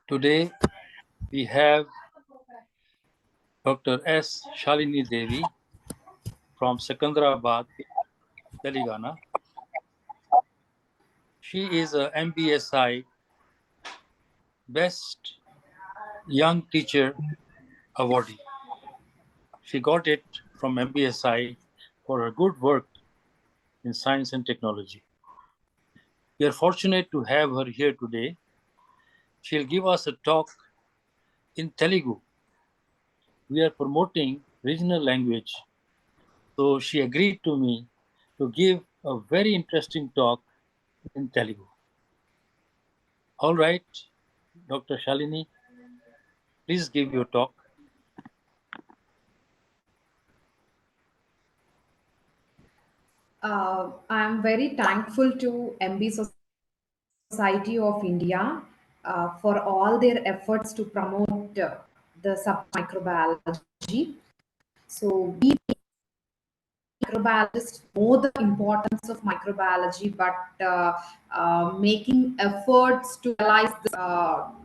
Today we have Dr. S. Shalini Devi from Secunderabad, Telangana. She is a MBSI Best Young Teacher awardee. She got it from MBSI for her good work in science and technology. We are fortunate to have her here today. She'll give us a talk in Telugu. We are promoting regional language, so she agreed to me to give a very interesting talk in Telugu. All right, Dr. Shalini, please give your talk. I am very thankful to MB Society of India for all their efforts to promote the subject microbiology. So we microbiologists know the importance of microbiology, but making efforts to realize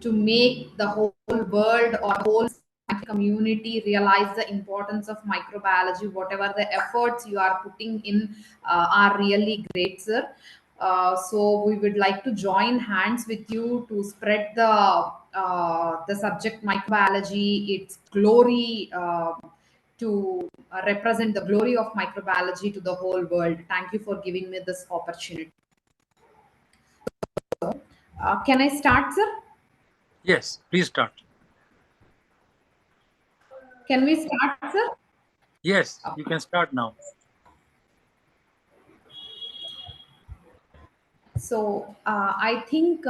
to make the whole world or whole scientific community realize the importance of microbiology, whatever the efforts you are putting in are really great, sir. So we would like to join hands with you to spread the subject microbiology, its glory, to represent the glory of microbiology to the whole world. Thank you for giving me this opportunity. Can I start, sir? Yes, please start. Can we start, sir? Yes, you can start now. So I think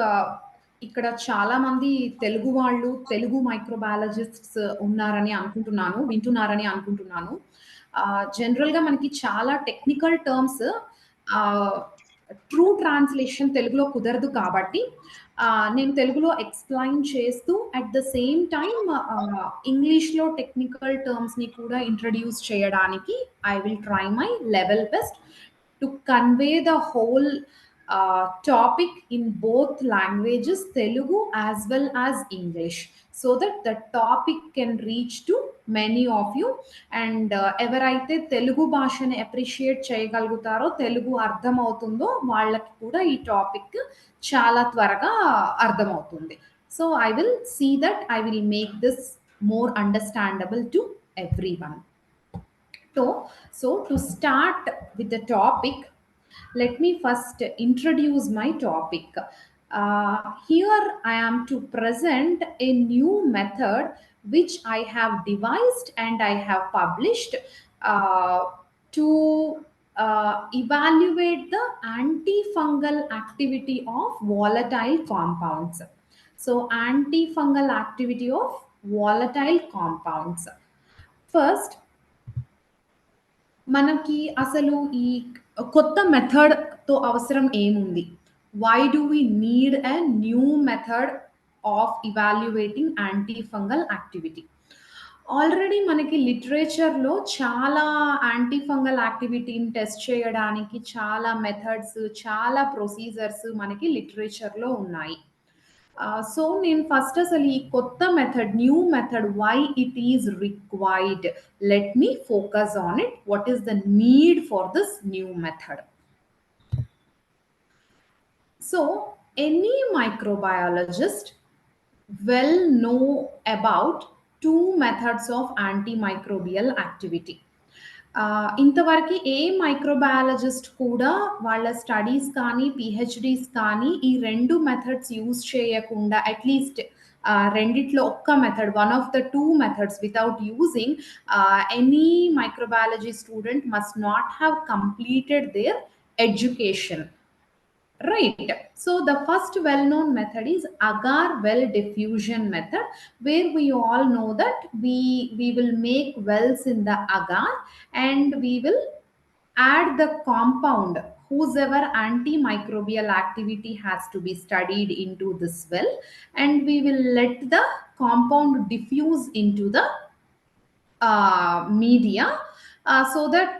ఇక్కడ చాలా మంది తెలుగు వాళ్ళు తెలుగు మైక్రోబయాలజిస్ట్స్ ఉన్నారని అనుకుంటున్నాను, వింటున్నారని అనుకుంటున్నాను. జనరల్గా మనకి చాలా టెక్నికల్ టర్మ్స్ ట్రూ ట్రాన్స్లేషన్ తెలుగులో కుదరదు కాబట్టి నేను తెలుగులో ఎక్స్ప్లెయిన్ చేస్తూ అట్ ద సేమ్ టైమ్ ఇంగ్లీష్లో టెక్నికల్ టర్మ్స్ని కూడా ఇంట్రడ్యూస్ చేయడానికి I will try my level best to convey the whole topic in both languages, Telugu as well as English, so that the topic can reach to many of you. And ఎవరైతే తెలుగు భాషని appreciate చేయగలుగుతారో, Telugu అర్థమవుతుందో వాళ్ళకి కూడా ఈ topic చాలా త్వరగా అర్థమవుతుంది. So I will see that I will make this more understandable to everyone. So to start with the topic, let me first introduce my topic. Here I am to present a new method which I have devised and I have published to evaluate the antifungal activity of volatile compounds. So, antifungal activity of volatile compounds. First, మనకి అసలు ఈ కొత్త మెథడ్తో అవసరం ఏముంది? Why do we need a new method of evaluating anti fungal activity? Already మనకి లిటరేచర్లో చాలా యాంటీ ఫంగల్ యాక్టివిటీని టెస్ట్ చేయడానికి చాలా మెథడ్స్, చాలా ప్రొసీజర్స్ మనకి లిటరేచర్లో ఉన్నాయి. సో నేను ఫస్ట్ అసలు ఈ కొత్త method, new method, why it is required, let me focus on it. What is the need for this new method? So any microbiologist well know about two methods of antimicrobial activity. ఇంతవరకు ఏ microbiologist కూడా వాళ్ళ studies కానీ PhDs కానీ ఈ రెండు methods use చేయకుండా at least రెండిట్లో ఒక్క method, one of the two methods without using any microbiology student must not have completed there education. Right. So the first well-known method is agar well diffusion method, where we all know that we will make wells in the agar and we will add the compound whosever antimicrobial activity has to be studied into this well, and we will let the compound diffuse into the media, so that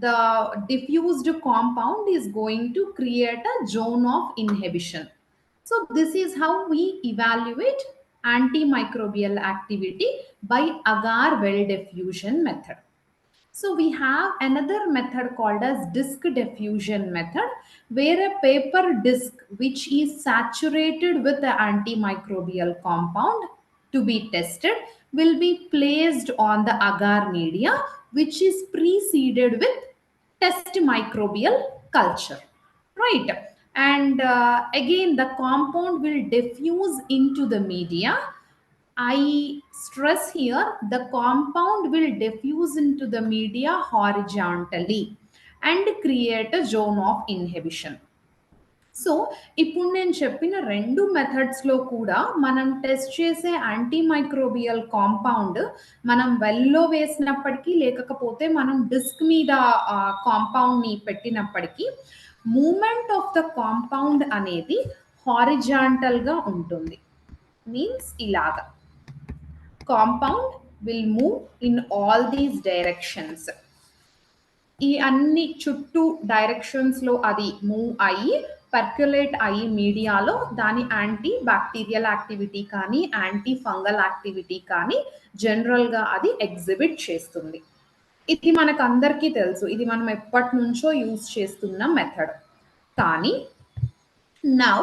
the diffused compound is going to create a zone of inhibition. So this is how we evaluate antimicrobial activity by agar well diffusion method. So we have another method called as disk diffusion method, where a paper disk which is saturated with the antimicrobial compound to be tested will be placed on the agar media, which is preceded with test microbial culture, right? And again the compound will diffuse into the media. I stress here the compound will diffuse into the media horizontally and create a zone of inhibition. So ఇప్పుడు నేను చెప్పిన రెండు మెథడ్స్లో కూడా మనం test చేసే antimicrobial compound మనం వెల్లో వేసినప్పటికీ లేకపోతే మనం డిస్క్ మీద కాంపౌండ్ని పెట్టినప్పటికీ మూమెంట్ ఆఫ్ ద కాంపౌండ్ అనేది హారిజాంటల్గా ఉంటుంది. మీన్స్ ఇలాగా compound will move in all these directions. ఈ అన్ని చుట్టూ డైరెక్షన్స్ లో అది మూవ్ అయ్యి పర్క్యులేట్ అయ్యి మీడియాలో దాని యాంటీ బ్యాక్టీరియల్ యాక్టివిటీ కానీ యాంటీ ఫంగల్ యాక్టివిటీ కానీ జనరల్ గా అది ఎగ్జిబిట్ చేస్తుంది. ఇది మనకు అందరికీ తెలుసు, ఇది మనం ఎప్పటి నుంచో యూజ్ చేస్తున్న మెథడ్. కానీ now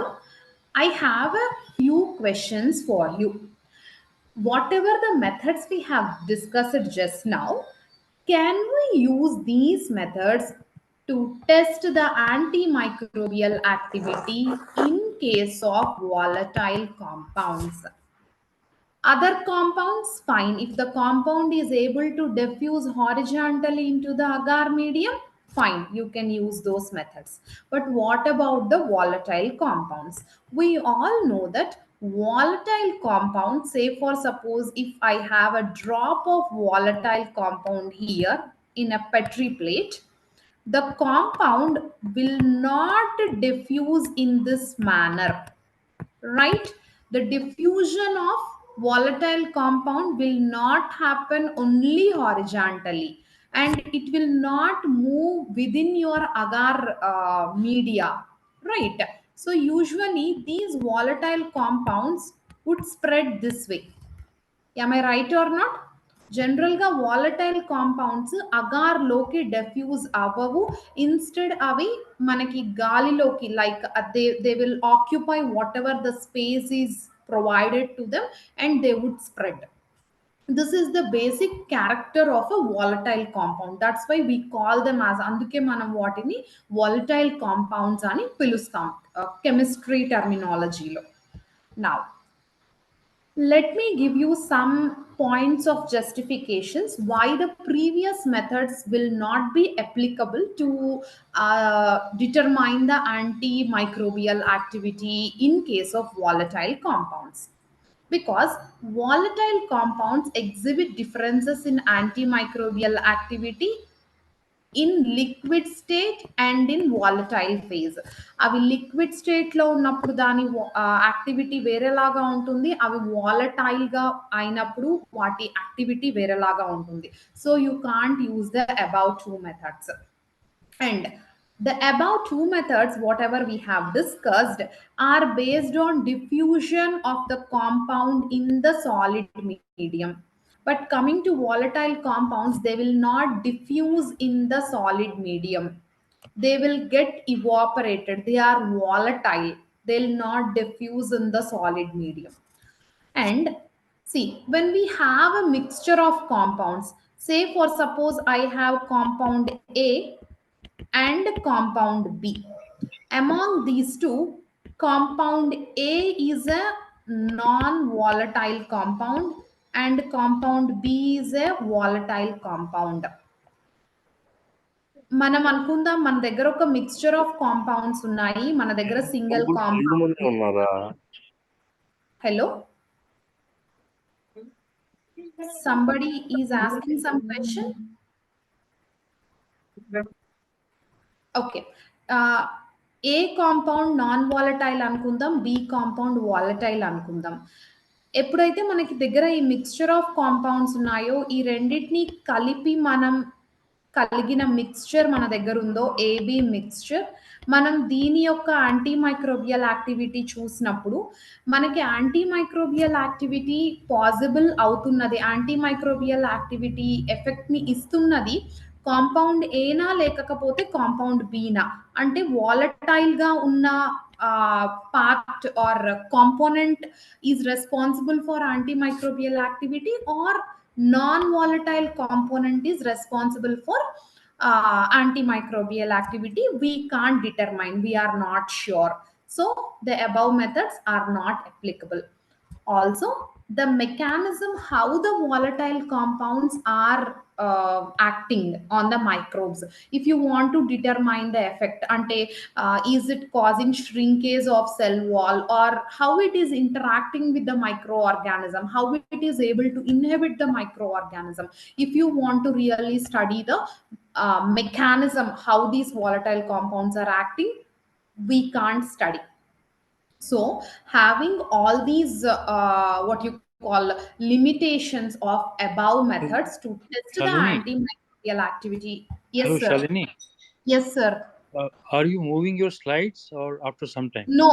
I have a few questions for you. Whatever the methods we have discussed just now, can we use these methods to test the antimicrobial activity in case of volatile compounds? Other compounds, fine. If the compound is able to diffuse horizontally into the agar medium, fine, you can use those methods. But what about the volatile compounds? We all know that volatile compounds, say for suppose if I have a drop of volatile compound here in a petri plate, the compound will not diffuse in this manner, right? The diffusion of volatile compound will not happen only horizontally, and it will not move within your agar media, right? So usually these volatile compounds would spread this way. Am I right or not? జనరల్గా volatile compounds అగార్లోకి diffuse అవ్వవు. Instead అవి మనకి గాలిలోకి like they will occupy whatever the space is provided to them and they would spread. This is the basic character of a volatile compound. That's why we call them as, అందుకే మనం వాటిని volatile compounds అని పిలుస్తాం chemistry టర్మినాలజీలో. Now let me give you some points of justifications why the previous methods will not be applicable to determine the antimicrobial activity in case of volatile compounds. Because volatile compounds exhibit differences in antimicrobial activity in liquid state and in volatile phase. అవి liquid స్టేట్లో ఉన్నప్పుడు దాని activity వేరేలాగా ఉంటుంది, అవి వాలటైల్గా అయినప్పుడు వాటి activity వేరేలాగా ఉంటుంది. So you can't use the about two methods. And the above two methods, whatever we have discussed, are based on diffusion of the compound in the solid medium. But coming to volatile compounds, they will not diffuse in the solid medium. They will get evaporated. They are volatile. They'll not diffuse in the solid medium. And see, when we have a mixture of compounds, say for suppose I have compound A and compound B. Among these two, compound A is a non-volatile compound and compound B is a volatile compound. మనం అనుకుందాం మన దగ్గర ఒక mixture of compounds ఉన్నాయి, మన దగ్గర single compound. Hello, somebody is asking some question. Okay, A compound non volatile అనుకుందాం, B compound volatile అనుకుందాం. ఎప్పుడైతే మనకి దగ్గర ఈ మిక్స్చర్ ఆఫ్ కాంపౌండ్స్ ఉన్నాయో ఈ రెండింటిని కలిపి మనం కలిగిన మిక్స్చర్ మన దగ్గర ఉందో ఏబి మిక్స్చర్, మనం దీని యొక్క యాంటీమైక్రోబియల్ యాక్టివిటీ చూసినప్పుడు మనకి యాంటీమైక్రోబియల్ యాక్టివిటీ పాసిబుల్ అవుతున్నది, యాంటీమైక్రోబియల్ యాక్టివిటీ ఎఫెక్ట్ని ఇస్తున్నది కాంపౌండ్ ఏనా లేకపోతే కాంపౌండ్ బీనా, అంటే వాలటైల్గా ఉన్న part or component is responsible for antimicrobial activity are non-volatile component is responsible for antimicrobial activity. We can't determine, we are not sure, so the above methods are not applicable. Also, the mechanism how the volatile compounds are acting on the microbes, if you want to determine the effect ante, is it causing shrinkage of cell wall or how it is interacting with the microorganism, how it is able to inhibit the microorganism, if you want to really study the mechanism how these volatile compounds are acting, we can't study. So having all these what you call limitations of above methods to test the Shalini, antimicrobial activity. hello Yes, sir. Shalini. Yes, sir. Are you moving your slides or after some time? No,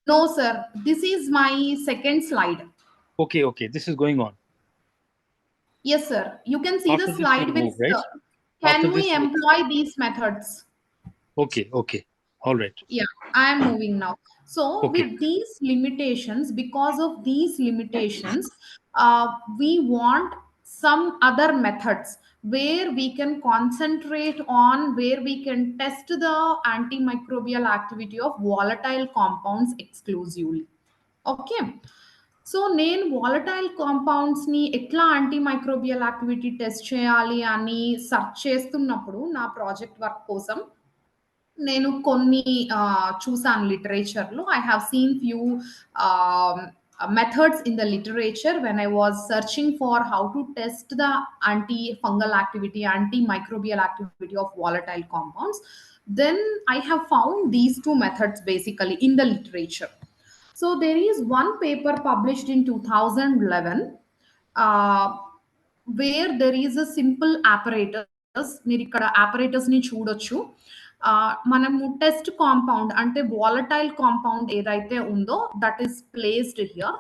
no, sir. This is my second slide. Okay, this is going on. Yes, sir. You can see the After this, slide you'll with move, right? After can this, we employ these methods? okay, all right. Yeah, I am moving now. So Okay, with these limitations, because of these limitations, we want some other methods where we can concentrate on, where we can test the antimicrobial activity of volatile compounds exclusively. Okay. So నేను volatile కాంపౌండ్స్ని ఎట్లా antimicrobial activity test చేయాలి అని search చేస్తున్నప్పుడు నా project work కోసం నేను కొన్ని చూసాను లిటరేచర్లో. I have seen few methods in the literature when I was searching for how to test the antifungal activity, antimicrobial activity of volatile compounds. Then I have found these two methods basically in the literature. So there is one paper published in 2011 uh, where there is a simple apparatus. మీరు ఇక్కడ apparatus ని చూడొచ్చు. మనము test compound అంటే volatile compound ఏదైతే ఉందో that is placed here,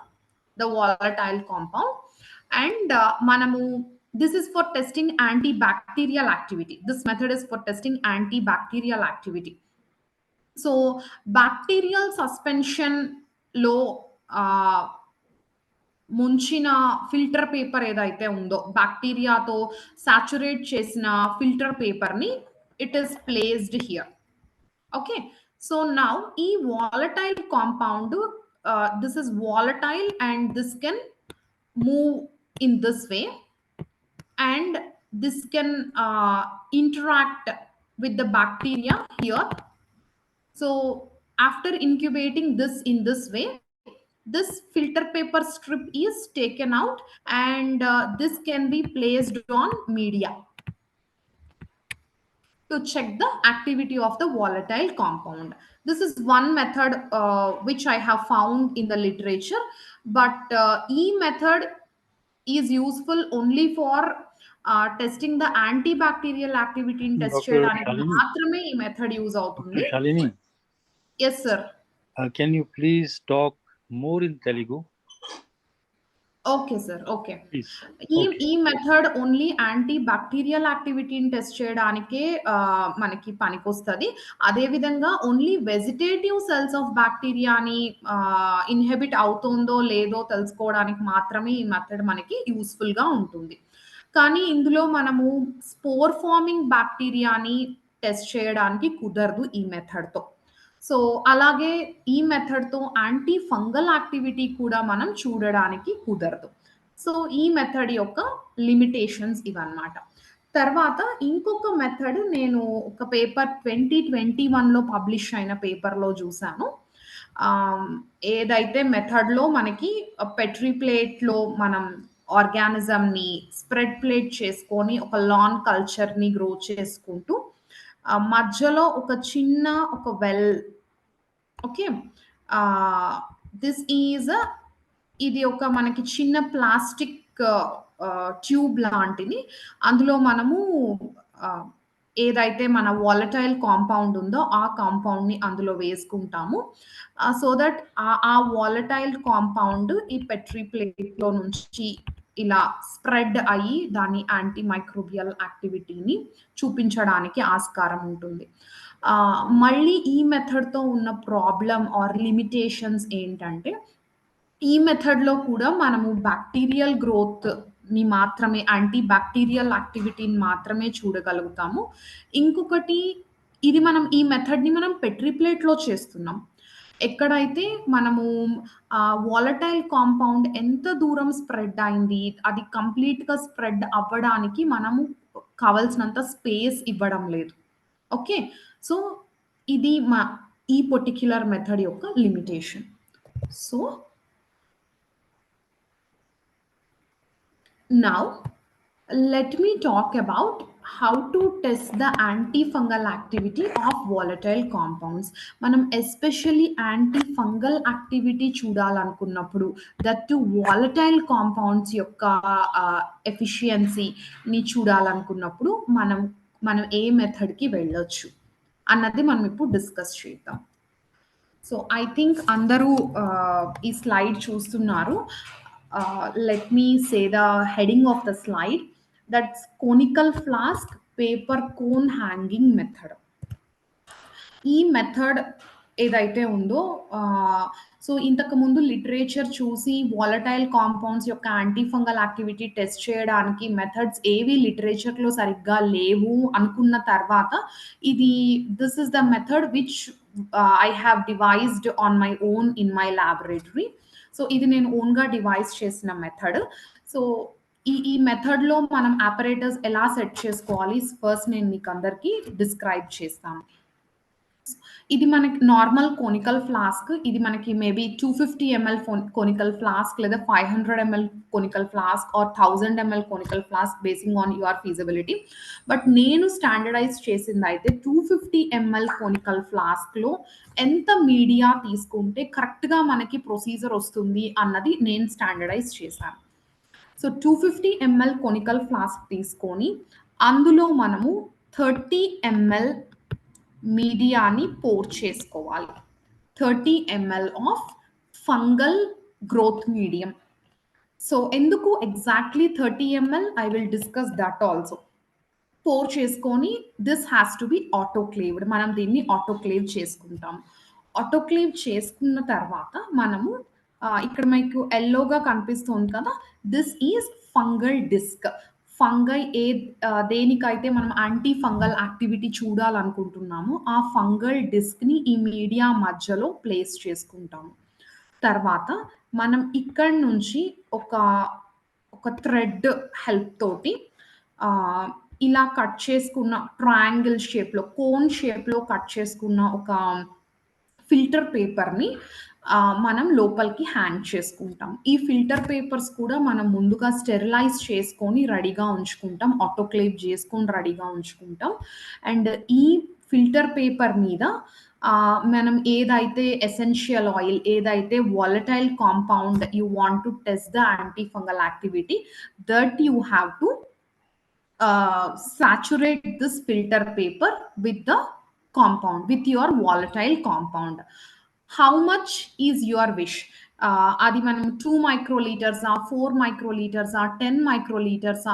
the volatile compound, and మనము this is for testing antibacterial activity. This method is for testing antibacterial activity. So bacterial suspension లో ముంచిన ఫిల్టర్ పేపర్ ఏదైతే ఉందో బ్యాక్టీరియాతో సాచురేట్ చేసిన filter పేపర్ని it is placed here. Okay, so now e volatile compound, this is volatile and this can move in this way and this can interact with the bacteria here. So after incubating this in this way, this filter paper strip is taken out and this can be placed on media to check the activity of the volatile compound. This is one method which I have found in the literature, but E method is useful only for testing the antibacterial activity in test Dr. చేయడానికి Shalini, మాత్రమే ఈ method use Dr. అవుతుంది. Shalini, yes sir. can you please talk more in Telugu? Okay sir. Okay. Please. ఈ Okay. ఈ method only anti bacterial యాక్టివిటీని test చేయడానికే మనకి పనికొస్తది. అదేవిధంగా ఓన్లీ వెజిటేటివ్ సెల్స్ ఆఫ్ బ్యాక్టీరియాని ఇన్హిబిట్ అవుతుందో లేదో తెలుసుకోవడానికి మాత్రమే ఈ మెథడ్ మనకి యూస్‌ఫుల్‌గా ఉంటుంది. కానీ ఇందులో మనము స్పోర్ ఫార్మింగ్ బ్యాక్టీరియాని టెస్ట్ చేయడానికి కుదరదు ఈ మెథడ్‌తో. సో అలాగే ఈ మెథడ్‌తో యాంటీ ఫంగల్ యాక్టివిటీ కూడా మనం చూడడానికి కుదరదు. సో ఈ మెథడ్ యొక్క లిమిటేషన్స్ ఇవన్నమాట. తర్వాత ఇంకొక మెథడ్ నేను ఒక పేపర్ 2021లో పబ్లిష్ అయిన పేపర్‌లో చూసాను. ఏదైతే మెథడ్‌లో మనకి పెట్రీ ప్లేట్‌లో మనం ఆర్గానిజంని స్ప్రెడ్ ప్లేట్ చేసుకొని ఒక లాన్ కల్చర్‌ని గ్రో చేసుకుంటూ మధ్యలో ఒక చిన్న ఒక వెల్, ఓకే, దిస్ ఈజ్ ఇది ఒక మనకి చిన్న ప్లాస్టిక్ ట్యూబ్ లాంటిది. అందులో మనము ఆహ్, ఏదైతే మన వాలటైల్ కాంపౌండ్ ఉందో ఆ కాంపౌండ్‌ని అందులో వేసుకుంటాము. సో దట్ ఆ వాలటైల్ కాంపౌండ్ ఈ పెట్రీ ప్లేట్‌లో నుంచి ఇలా స్ప్రెడ్ అయ్యి దాని యాంటీ మైక్రోబియల్ యాక్టివిటీని చూపించడానికి ఆస్కారం ఉంటుంది. మళ్ళీ ఈ మెథడ్‌తో ఉన్న ప్రాబ్లమ్ ఆర్ లిమిటేషన్స్ ఏంటంటే, ఈ మెథడ్‌లో కూడా మనము బ్యాక్టీరియల్ గ్రోత్‌ని మాత్రమే యాంటీ బ్యాక్టీరియల్ యాక్టివిటీని మాత్రమే చూడగలుగుతాము. ఇంకొకటి ఈ మెథడ్‌ని మనం పెట్రీ ప్లేట్‌లో చేస్తున్నాం. ఎక్కడైతే మనము వాలటైల్ కాంపౌండ్ ఎంత దూరం స్ప్రెడ్ అయింది, అది కంప్లీట్‌గా స్ప్రెడ్ అవ్వడానికి మనము కావాల్సినంత స్పేస్ ఇవ్వడం లేదు. ఓకే. సో, ఇది ఈ పర్టిక్యులర్ మెథడ్ యొక్క limitation. So, now let me talk about how to test the antifungal activity of volatile compounds. మనం ఎస్పెషల్లీ యాంటీఫంగల్ యాక్టివిటీ చూడాలనుకున్నప్పుడు దట్ టు వాలటైల్ కాంపౌండ్స్ యొక్క ఎఫిషియన్సీని చూడాలనుకున్నప్పుడు మనం ఏ మెథడ్‌కి వెళ్ళొచ్చు అన్నది మనం ఇప్పుడు డిస్కస్ చేద్దాం. సో ఐ థింక్ అందరూ ఈ స్లైడ్ చూస్తున్నారు. Let me say the heading of the slide, that's conical flask paper cone hanging method. ఈ మెథడ్ ఏదైతే ఉందో సో ఇంతకుముందు లిటరేచర్ చూసి వాలటైల్ కాంపౌండ్స్ యొక్క యాంటీఫంగల్ యాక్టివిటీ టెస్ట్ చేయడానికి మెథడ్స్ ఏవి లిటరేచర్లో సరిగ్గా లేవు అనుకున్న తర్వాత ఇది this is the method which I have devised on my own in my laboratory. So ఇది నేను ఓన్గా డివైజ్ చేసిన మెథడ్. సో ఈ మెథడ్లో మనం ఆపరేటర్స్ ఎలా సెట్ చేసుకోవాలి ఫస్ట్ నేను మీకు అందరికీ డిస్క్రైబ్ చేస్తాను. ఇది మనకి నార్మల్ కోనికల్ ఫ్లాస్క్. ఇది మనకి మేబీ 250 ఎంఎల్ కోనికల్ ఫ్లాస్క్ లేదా 500 ml conical flask or 1000 ml conical flask basing on your feasibility. But నేను స్టాండర్డైజ్ చేసింది అయితే 250 ఎంఎల్ కోనికల్ ఫ్లాస్క్లో ఎంత మీడియా తీసుకుంటే కరెక్ట్గా మనకి ప్రొసీజర్ వస్తుంది అన్నది నేను స్టాండర్డైజ్ చేశాను. సో 250 ఎంఎల్ కోనికల్ ఫ్లాస్క్ తీసుకొని అందులో మనము 30 ఎంఎల్ మీడియాని పోర్ చేసుకోవాలి. 30 ml of fungal growth medium. So ఎందుకు exactly 30 ml I will discuss that also. Pour చేసుకొని this has to be autoclaved. మనం దీన్ని ఆటోక్లేవ్ చేసుకుంటాం. ఆటోక్లేవ్ చేసుకున్న తర్వాత మనము ఇక్కడ మీకు ఎల్లోగా కనిపిస్తుంది కదా, this is fungal disc. Fungi దేనికైతే మనం యాంటీ ఫంగల్ యాక్టివిటీ చూడాలనుకుంటున్నామో ఆ ఫంగల్ డిస్క్ని ఈ మీడియా మధ్యలో ప్లేస్ చేసుకుంటాము. తర్వాత మనం ఇక్కడ నుంచి ఒక థ్రెడ్ హెల్ప్ తోటి ఇలా కట్ చేసుకున్న ట్రయాంగిల్ షేప్లో కోన్ షేప్లో కట్ చేసుకున్న ఒక ఫిల్టర్ పేపర్ని మనం లోపలికి హ్యాంగ్ చేసుకుంటాం. ఈ ఫిల్టర్ పేపర్స్ కూడా మనం ముందుగా స్టెరిలైజ్ చేసుకొని రెడీగా ఉంచుకుంటాం, ఆటోక్లేవ్ చేసుకొని రెడీగా ఉంచుకుంటాం. అండ్ ఈ ఫిల్టర్ పేపర్ మీద మనం ఏదైతే ఎసెన్షియల్ ఆయిల్, ఏదైతే volatile compound you want to test the antifungal activity, that you have to saturate this filter paper with the compound, with your volatile compound. How much is your wish? Adi manam 2 microliters or 4 microliters or 10 microliters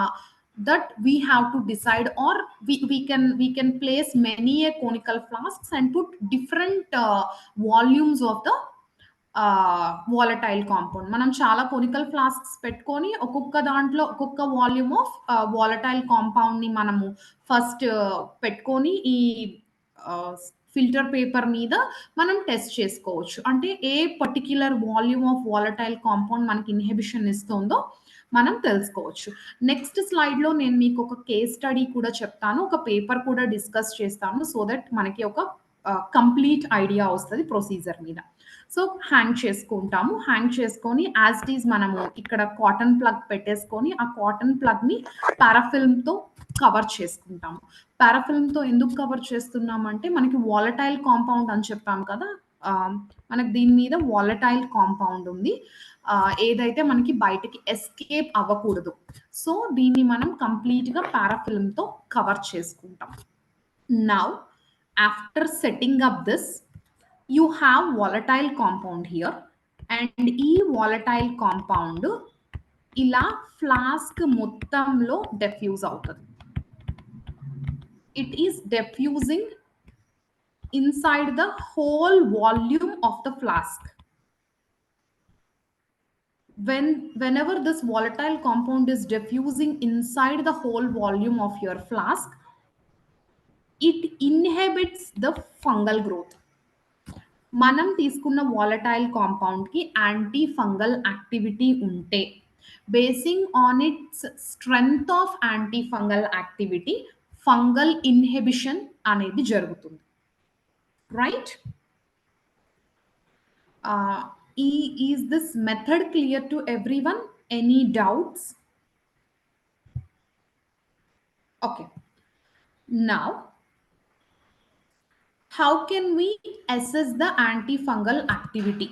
that we have to decide, or we can place many a conical flasks and put different volumes of the volatile compound. మనం చాలా conical flasks పెట్టుకొని ఒక్కొక్క దాంట్లో ఒక్కొక్క volume of volatile కాంపౌండ్ని మనము first పెట్టుకొని ఈ filter paper మీద మనం టెస్ట్ చేసుకోవచ్చు. అంటే ఏ particular volume of volatile compound మనకి ఇన్హిబిషన్ ఇస్తుందో మనం తెలుసుకోవచ్చు. నెక్స్ట్ స్లైడ్లో నేను మీకు ఒక కేస్ స్టడీ కూడా చెప్తాను, ఒక పేపర్ కూడా డిస్కస్ చేస్తాను, సో దట్ మనకి ఒక కంప్లీట్ ఐడియా వస్తుంది ప్రొసీజర్ మీద. సో హ్యాంగ్ చేసుకుంటాము. హ్యాంగ్ చేసుకొని యాజ్ ఇట్ ఈజ్ మనము ఇక్కడ కాటన్ ప్లగ్ పెట్టేసుకొని ఆ కాటన్ ప్లగ్ని పారాఫిల్మ్తో కవర్ చేసుకుంటాము. పారాఫిల్మ్తో ఎందుకు కవర్ చేస్తున్నామంటే మనకి వాలటైల్ కాంపౌండ్ అని చెప్పాం కదా, మనకు దీని మీద వాలటైల్ కాంపౌండ్ ఉంది. ఏదైతే మనకి బయటకి ఎస్కేప్ అవ్వకూడదు. సో దీన్ని మనం కంప్లీట్‌గా పారాఫిల్మ్‌తో కవర్ చేసుకుంటాం. Now, after setting up this, you have volatile compound here, and ఈ volatile compound ఇలా ఫ్లాస్క్ మొత్తంలో డెఫ్యూజ్ అవుతుంది. It is diffusing inside the whole volume of the flask. Whenever this volatile compound is diffusing inside the whole volume of your flask, it inhibits the fungal growth. మనం తీసుకున్న volatile కాంపౌండ్కి anti fungal activity ఉంటే, basing on it's strength of anti fungal activity, fungal inhibition అనేది జరుగుతుంది. Right? Is this method clear to everyone? Any doubts? Okay. Now how can we assess the antifungal activity?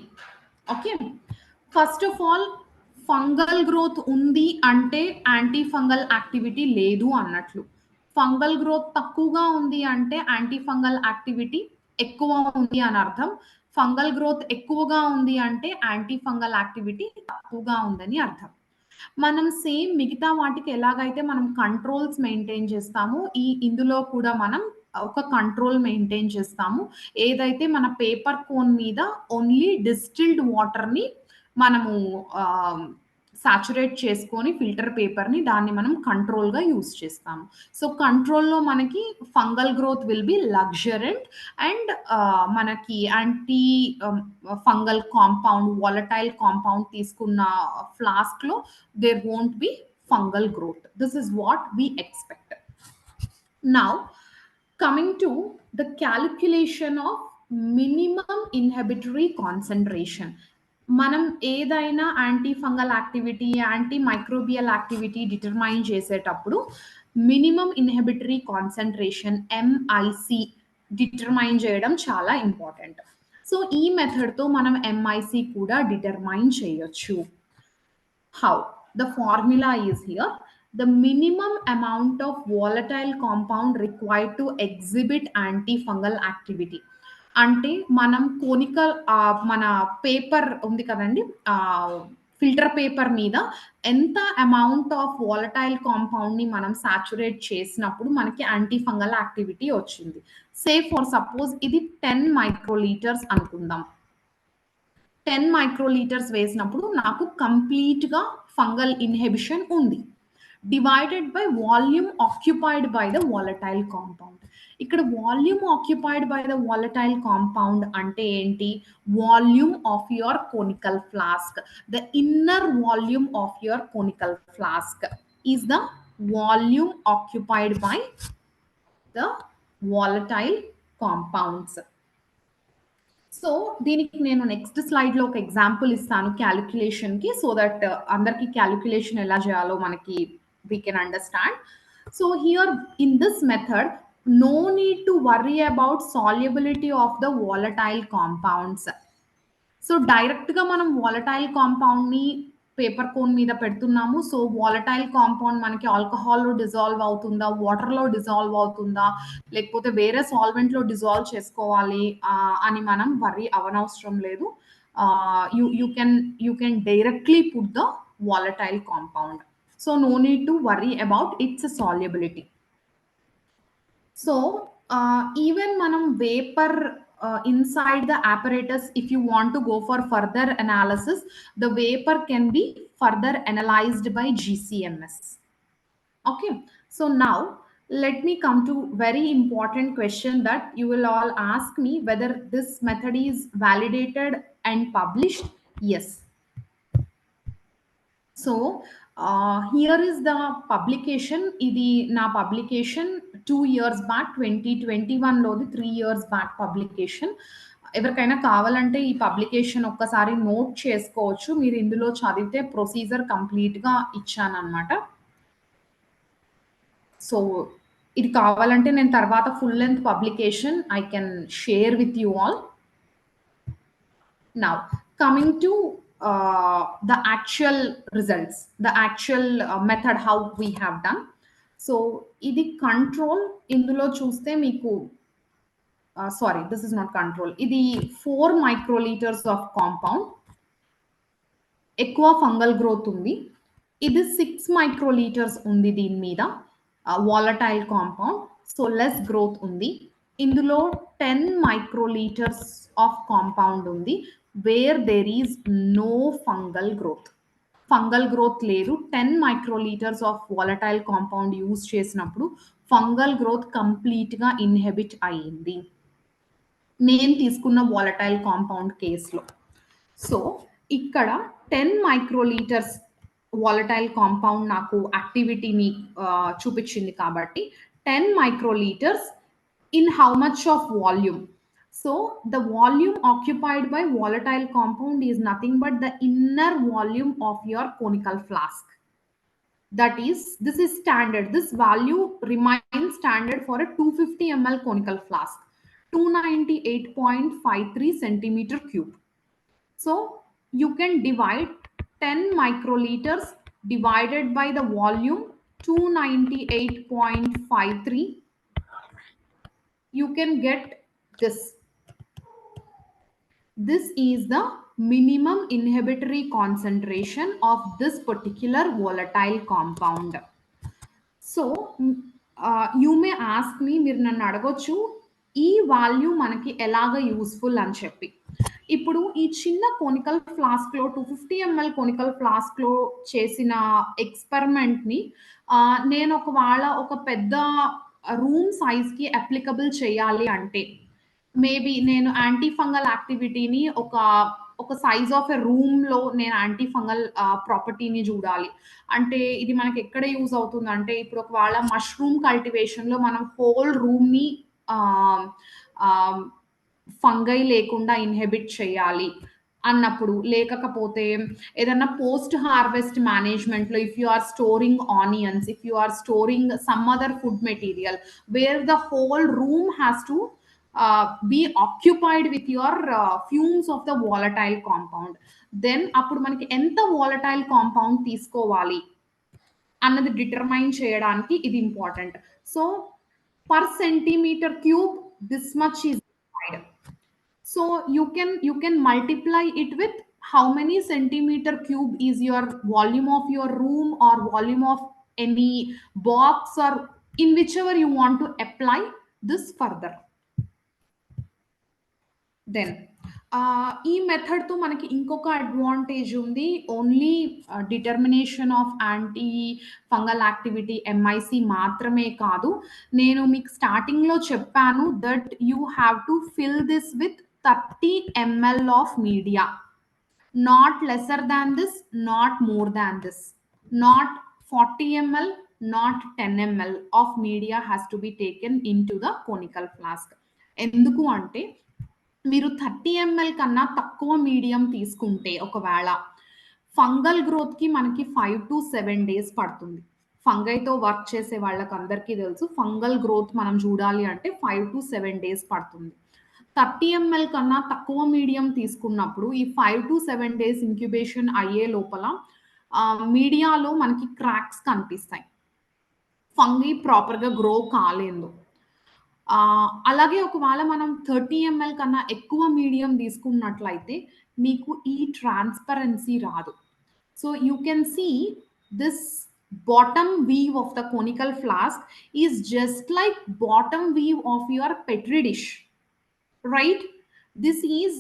Okay, first of all, fungal growth undi ante antifungal activity ledu annatlu. Fungal growth takkuga undi ante antifungal activity ekkuva undi అని అర్థం. Fungal growth ఎక్కువగా ఉంది అంటే antifungal activity తక్కువగా ఉందని అర్థం. మనం same మిగతా వాటికి ఎలాగైతే మనం కంట్రోల్స్ మెయింటైన్ చేస్తామో, ఇందులో కూడా మనం ఒక కంట్రోల్ మెయింటైన్ చేస్తాము. ఏదైతే మన పేపర్ కోన్ మీద ఓన్లీ డిస్టిల్డ్ వాటర్‌ని మనము సాచురేట్ చేసుకొని ఫిల్టర్ పేపర్‌ని దాన్ని మనం కంట్రోల్‌గా యూజ్ చేస్తాము. సో కంట్రోల్‌లో మనకి fungal growth will be luxuriant and మనకి anti fungal compound, volatile compound తీసుకున్న ఫ్లాస్క్‌లో there won't be fungal growth. This is what we expect. Now, coming to the calculation of minimum inhibitory concentration. మనం ఏదైనా anti fungal activity, anti microbial activity determine చేసేటప్పుడు minimum inhibitory concentration MIC determine చేయడం చాలా important. So ఈ మెథడ్తో మనం MIC కూడా determine చేయొచ్చు. How? The formula is here. The minimum amount of volatile compound required to exhibit antifungal activity. అంటే మనం conical మన పేపర్ ఉంది కదండి, ఫిల్టర్ పేపర్ మీద ఎంత అమౌంట్ ఆఫ్ వాలటైల్ కాంపౌండ్ని మనం సాచురేట్ చేసినప్పుడు మనకి యాంటీఫంగల్ యాక్టివిటీ వచ్చింది. సే ఫర్ సపోజ్ ఇది 10 మైక్రోలీటర్స్ అనుకుందాం. 10 మైక్రోలీటర్స్ వేసినప్పుడు నాకు కంప్లీట్‌గా ఫంగల్ ఇన్హిబిషన్ ఉంది. Divided by volume occupied by the volatile compound. ఇక్కడ volume occupied by the volatile compound అంటే ఏంటి? Volume of your conical flask. The inner volume of your conical flask is the volume occupied by the volatile compounds. So దీనికి నేను next స్లైడ్లో ఒక example ఇస్తాను క్యాలిక్యులేషన్కి, so that అందరికి calculation ఎలా చేయాలో మనకి we can understand. So here in this method, no need to worry about solubility of the volatile compounds. So డైరెక్ట్గా మనం వాలటైల్ కాంపౌండ్ని పేపర్ కోన్ మీద పెడుతున్నాము. సో వాలటైల్ కాంపౌండ్ మనకి ఆల్కహాల్లో డిజాల్వ్ అవుతుందా, వాటర్లో డిజాల్వ్ అవుతుందా, లేకపోతే వేరే సాల్వెంట్లో డిజాల్వ్ చేసుకోవాలి అని మనం వర్రీ అవనవసరం లేదు. You can directly put the volatile compound. So no need to worry about its solubility. So even మనం vapor inside the apparatus, if you want to go for further analysis, the vapor can be further analyzed by GCMS. Okay, so now let me come to very important question that you will all ask me, whether this method is validated and published. Yes. So here is the publication. ఇది నా publication 2 years back, 2021లోది 3 years back publication. ఎవరికైనా కావాలంటే ఈ publication ఒక్కసారి note చేసుకోవచ్చు. మీరు ఇందులో చదివితే ప్రొసీజర్ కంప్లీట్గా ఇచ్చానమాట. సో ఇది కావాలంటే నేను తర్వాత full length publication I can share with you all. Now, coming to the actual results, the actual method how we have done. So, ఇది control ఇందులో చూస్తే మీకు sorry, this is not control. ఇది 4 microliters of compound. ఎక్కువ fungal growth ఉంది. ఇది 6 microlitres ఉంది దీని మీద volatile compound. So less growth ఉంది. ఇందులో 10 మైక్రోలీటర్స్ ఆఫ్ కాంపౌండ్ ఉంది where there is no fungal growth. Fungal growth లేదు. 10 microlitres of volatile compound use చేసినప్పుడు ఫంగల్ గ్రోత్ కంప్లీట్గా ఇన్హెబిట్ అయ్యింది నేను తీసుకున్న వాలటైల్ కాంపౌండ్ కేసులో. సో ఇక్కడ 10 మైక్రోలీటర్స్ వాలటైల్ కాంపౌండ్ నాకు యాక్టివిటీని చూపించింది కాబట్టి 10 microliters in how much of volume. So the volume occupied by volatile compound is nothing but the inner volume of your conical flask. That is, this is standard. This value remains standard for a 250 ml conical flask, 298.53 centimeter cube. So you can divide 10 microliters divided by the volume 298.53. You can get this. This is the minimum inhibitory concentration of this particular volatile compound. So you may ask me, మీరు నన్ను అడగొచ్చు ఈ value మనకి ఎలాగ useful అని చెప్పి. ఇప్పుడు ఈ చిన్న కోనికల్ ఫ్లాస్క్ లో 250 ml కోనికల్ ఫ్లాస్క్ లో చేసిన ఎక్స్పెరిమెంట్ ని నేను ఒక పెద్ద రూమ్ సైజ్ కి అప్లికబుల్ చేయాలి అంటే మేబీ నేను యాంటీ ఫంగల్ యాక్టివిటీని ఒక సైజ్ ఆఫ్ ఎ రూమ్ లో నేను యాంటీ ఫంగల్ ప్రాపర్టీని చూడాలి అంటే ఇది మనకి ఎక్కడ యూజ్ అవుతుంది అంటే ఇప్పుడు ఒకవేళ మష్రూమ్ కల్టివేషన్ లో మనం హోల్ రూమ్ ని ఫంగై లేకుండా ఇన్హెబిట్ చేయాలి అన్నప్పుడు లేకపోతే ఏదన్నా పోస్ట్ హార్వెస్ట్ మేనేజ్మెంట్ లో if you are storing onions, if you are storing some other food material where the whole room has to be occupied with your fumes of the volatile compound, then అప్పుడు మనకి ఎంత volatile compound తీసుకోవాలి అన్నది determine చేయడానికి ఇది important. So per centimeter cube this much is required. So you can multiply it with how many centimeter cube is your volume of your room or volume of any box or in whichever you want to apply this further. Then ఈ మెథడ్తో మనకి ఇంకొక advantage ఉంది. Only determination of anti fungal activity MIC మాత్రమే కాదు, నేను మీకు స్టార్టింగ్లో చెప్పాను that you have to fill this with 30 ml of media, not lesser than this, not more than this, not 40 ml, not 10 ml of media has to be taken in to the conical flask. ఎందుకు అంటే మీరు 30 ml కన్నా తక్కువ medium తీసుకుంటే ఒకవేళ fungal గ్రోత్కి మనకి 5 to 7 days పడుతుంది. ఫంగైతో వర్క్ చేసే వాళ్ళకి అందరికీ తెలుసు ఫంగల్ గ్రోత్ మనం చూడాలి అంటే 5 to 7 days పడుతుంది. 30 ml కన్నా తక్కువ మీడియం తీసుకున్నప్పుడు ఈ 5 to 7 days ఇంక్యుబేషన్ అయ్యే లోపల మీడియాలో మనకి క్రాక్స్ కనిపిస్తాయి, ఫంగీ ప్రాపర్గా గ్రో కాలేదు. అలాగే ఒకవేళ మనం 30 ml కన్నా ఎక్కువ మీడియం తీసుకున్నట్లయితే మీకు ఈ ట్రాన్స్పరెన్సీ రాదు. So you can see this bottom view of the conical flask is just like bottom view of your petri dish, right? This is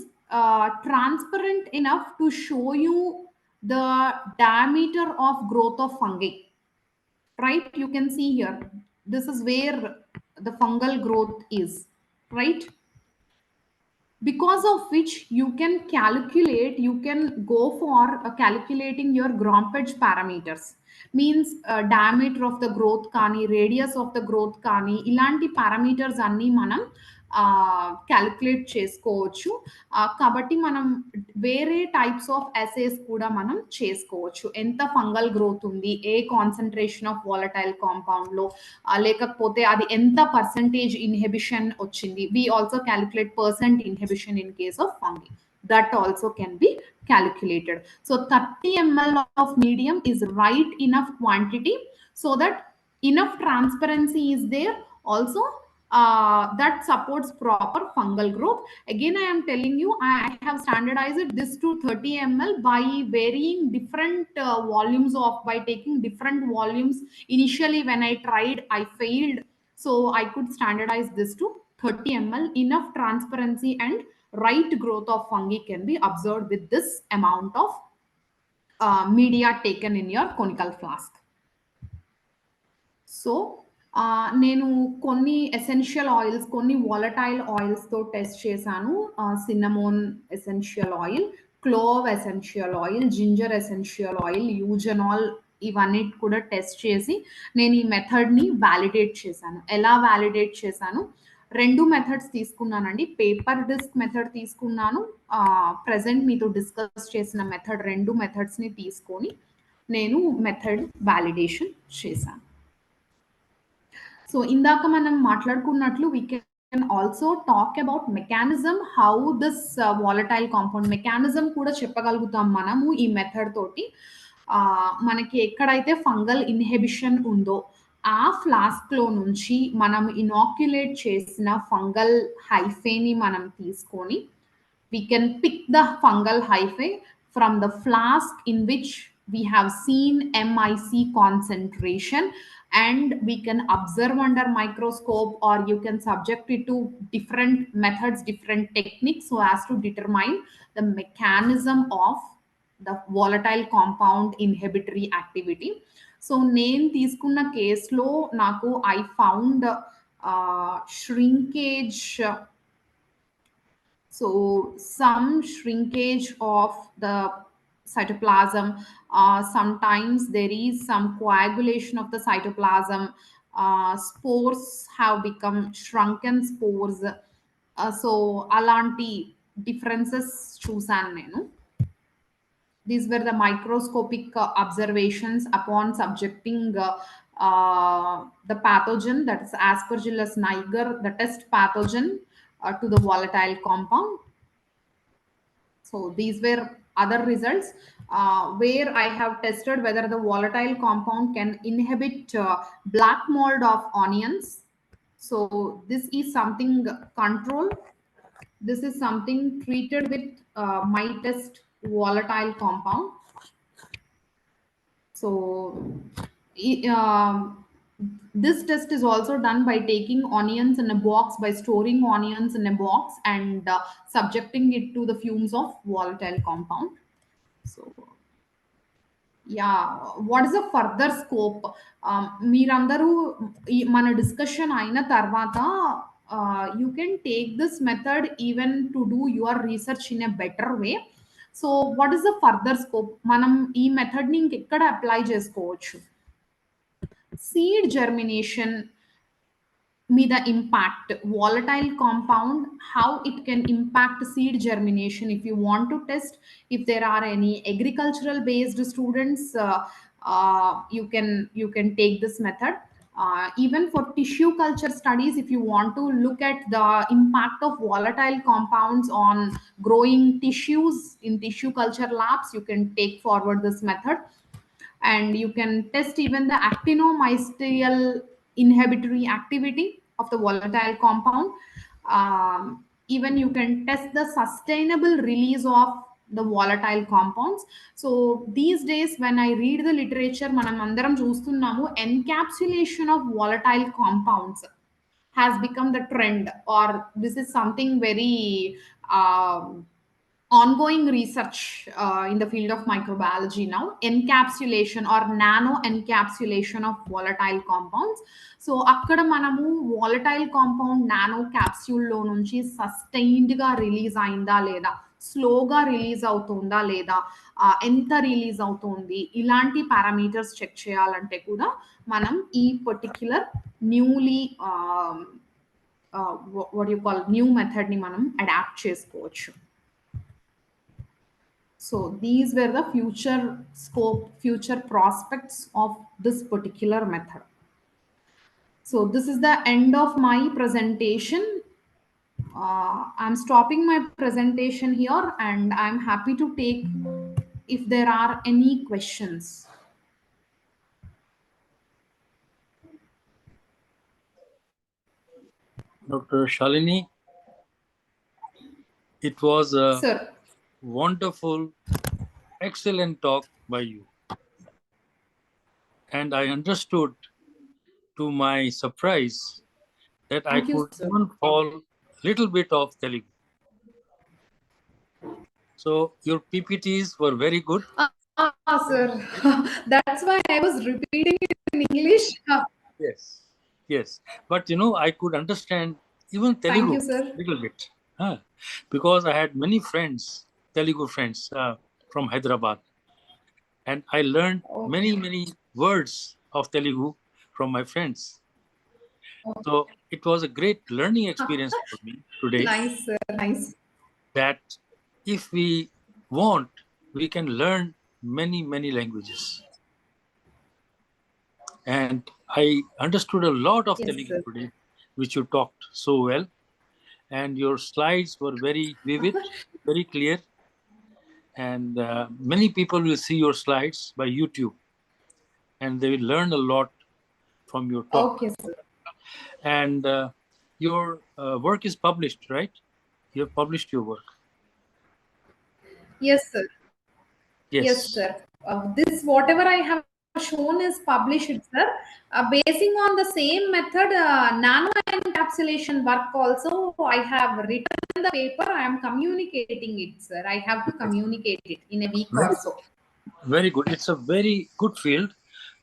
transparent enough to show you the diameter of growth of fungi, right? You can see here, this is where the fungal growth is, right? Because of which you can calculate, you can go for calculating your Grompage parameters, means diameter of the growth kani, radius of the growth kani, ilanti parameters anni manam calculate చేసుకోవచ్చు. కాబట్టి మనం వేరే types of అసేస్ కూడా మనం చేసుకోవచ్చు. ఎంత fungal growth ఉంది, ఏ concentration of volatile కాంపౌండ్లో, లేకపోతే అది ఎంత పర్సంటేజ్ ఇన్హిబిషన్ వచ్చింది. We also calculate percent inhibition in case of fungi. that also can be calculated. So 30 ml of medium is right enough quantity so that enough transparency is there. Also, that supports proper fungal growth. Again, I am telling you, I have standardized this to 30 ml by varying different volumes of, by taking different volumes. Initially, when I tried, I failed. So I could standardize this to 30 ml. Enough transparency and right growth of fungi can be observed with this amount of media taken in your conical flask. So నేను కొన్ని essential oils, కొన్ని volatile ఆయిల్స్తో test చేశాను. Cinnamon essential oil, clove essential oil, ginger essential oil, eugenol, ఇవన్నీ కూడా test చేసి నేను ఈ మెథడ్ని validate చేశాను. ఎలా వ్యాలిడేట్ చేశాను? రెండు మెథడ్స్ తీసుకున్నానండి. పేపర్ డిస్క్ మెథడ్ తీసుకున్నాను. ప్రజెంట్ మీతో డిస్కస్ చేసిన మెథడ్, రెండు మెథడ్స్ని తీసుకొని నేను మెథడ్ వ్యాలిడేషన్ చేశాను. సో ఇందాక మనం మాట్లాడుకున్నట్లు we can also talk about mechanism, how this volatile compound mechanism కూడా చెప్పగలుగుతాం మనము ఈ మెథడ్ తోటి. మనకి ఎక్కడైతే ఫంగల్ ఇన్హిబిషన్ ఉందో ఆ ఫ్లాస్క్ లో నుంచి మనం ఇనాక్యులేట్ చేసిన ఫంగల్ హైఫేని మనం తీసుకొని we can pick the fungal hyphae from the flask in which we have seen MIC concentration, and we can observe under microscope, or you can subject it to different methods, different techniques, so as to determine the mechanism of the volatile compound inhibitory activity. So నేను తీసుకున్న కేసులో నాకు I found shrinkage, so some shrinkage of the cytoplasm. Sometimes there is some coagulation of the cytoplasm. Spores have become shrunken spores. So alanti differences చూసాను నేను. These were the microscopic observations upon subjecting the pathogen, that is Aspergillus niger, the test pathogen, to the volatile compound. So these were other results where I have tested whether the volatile compound can inhibit black mold of onions. So this is something control. This is something treated with my test volatile compound. So this test is also done by taking onions in a box, by storing onions in a box and subjecting it to the fumes of volatile compound. So yeah, what is the further scope? మీరందరూ మన discussion అయిన తర్వాత you can take this method even to do your research in a better way. So what is the further scope? మనం ఈ మెథడ్ని ఇంకెక్కడ apply చేసుకోవచ్చు? Seed germination మీద impact, volatile compound, how it can impact seed germination. If you want to test, if there are any agricultural based students, you can take this method. Even for tissue culture studies, if you want to look at the impact of volatile compounds on growing tissues in tissue culture labs, you can take forward this method. And you can test even the actinomycetial inhibitory activity of the volatile compound. Even you can test the sustainable release of the volatile compounds. So these days when I read the literature, మనం అందరం చూస్తున్నాము encapsulation of volatile compounds has become the trend, or this is something very ongoing research in the field of microbiology now. Encapsulation or nano encapsulation of volatile compounds. So akkada manamu volatile compound nano capsule lo nunchi sustained ga release ayinda leda, slow ga release avutunda leda, enta release avutundi, ilanti parameters check cheyalante kuda manam ee particular newly what do you call, new method ni manam adapt chesukochu. So these were the future scope, future prospects of this particular method. So this is the end of my presentation. I'm stopping my presentation here and I'm happy to take if there are any questions. Dr. Shalini, it was a Sir. wonderful, excellent talk by you. And I understood to my surprise that I Thank you, could sir. even fall little bit of Telugu. So your PPTs were very good. Sir. That's why I was repeating it in English. Yes. Yes. But I could understand even Thank Telugu you, sir. little bit. Because I had many friends, Telugu friends from Hyderabad. And I learned Okay. many, many words of Telugu from my friends. So it was a great learning experience for me today Nice, sir. Nice. that if we want, we can learn many, many languages. And I understood a lot of Yes, Telugu sir. today, which you talked so well. And your slides were very vivid, very clear. And many people will see your slides by YouTube and they will learn a lot from your talk. Okay, sir. And your work is published, right? You have published your work. Yes, sir. Yes, Yes. sir. This whatever I have shown is published, sir. Basing on the same method, nano encapsulation work also I have written the paper. I am communicating it, sir. I have to communicate it in a week or Very, so. very good. It's a very good field.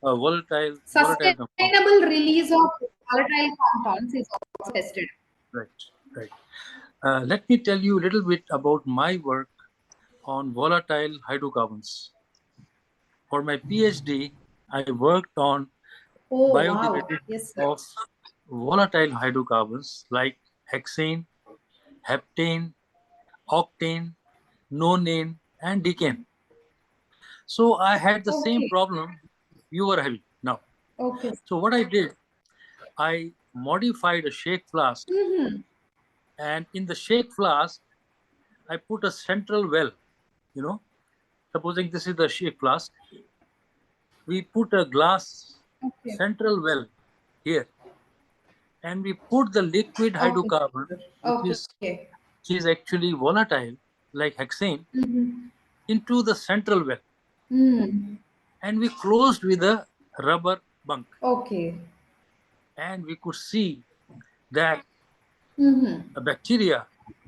Volatile compound. Sustainable release of volatile compounds is also tested. Right, right. Let me tell you a little bit about my work on volatile hydrocarbons. For my PhD, I worked on Oh, wow. biodegradability Yes, sir. of volatile hydrocarbons like hexane, heptane, octane, nonane, and decane. So I had the same Okay. problem you are having now. Okay. So what I did, I modified a shake flask, Mm-hmm. and in the shake flask, I put a central well. You know, supposing this is the shake flask, we put a glass Okay. central well here, and we put the liquid Okay, hydrocarbon, sir. which Okay. is actually volatile, like hexane, Mm-hmm. into the central well, Mm. and we closed with a rubber bunk, Okay. and we could see that Mm-hmm. a bacteria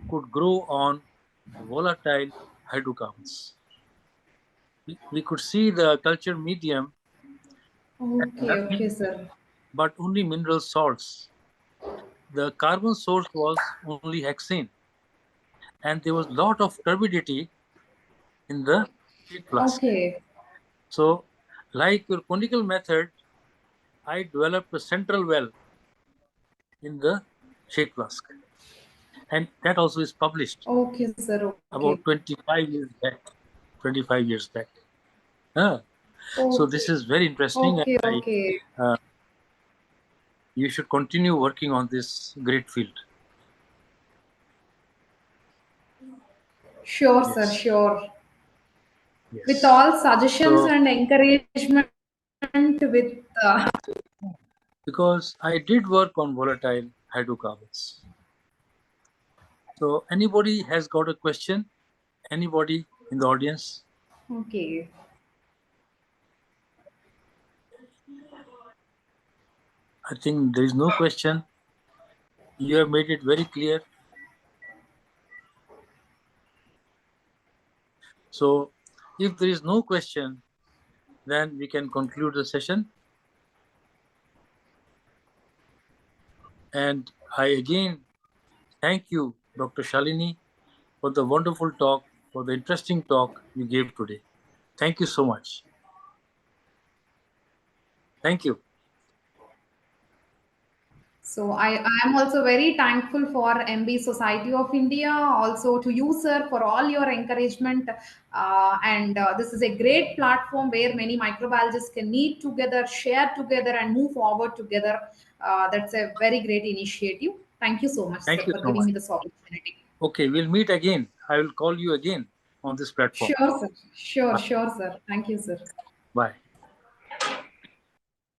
could grow on volatile hydrocarbons. We could see the culture medium had Okay, okay, nothing sir. but only mineral salts. The carbon source was only hexane, and there was a lot of turbidity in the shake flask. Okay. So, like your conical method, I developed a central well in the shake flask, and that also is published Okay, sir. Okay. about 25 years back. 25 years back. Ah, so Okay. this is very interesting, and Okay, okay. you should continue working on this great field. Sure, sir. Yes, Sure. With yes. all suggestions So and encouragement with because I did work on volatile hydrocarbons. So anybody has got a question? Anybody in the audience? okay. I think there is no question. You have made it very clear. So if there is no question, then we can conclude the session. And I again thank you, Dr. Shalini, for the wonderful talk, for the interesting talk you gave today. Thank you so much. Thank you. So I am also very thankful for MB Society of India, also to you, sir, for all your encouragement. And this is a great platform where many microbiologists can meet together, share together, and move forward together. That's a very great initiative. Thank you so much, Thank sir, you for so giving much. me this opportunity. Okay, we'll meet again. I will call you again on this platform. Sure, sir. Bye. Sure, sir. Thank you, sir. Bye.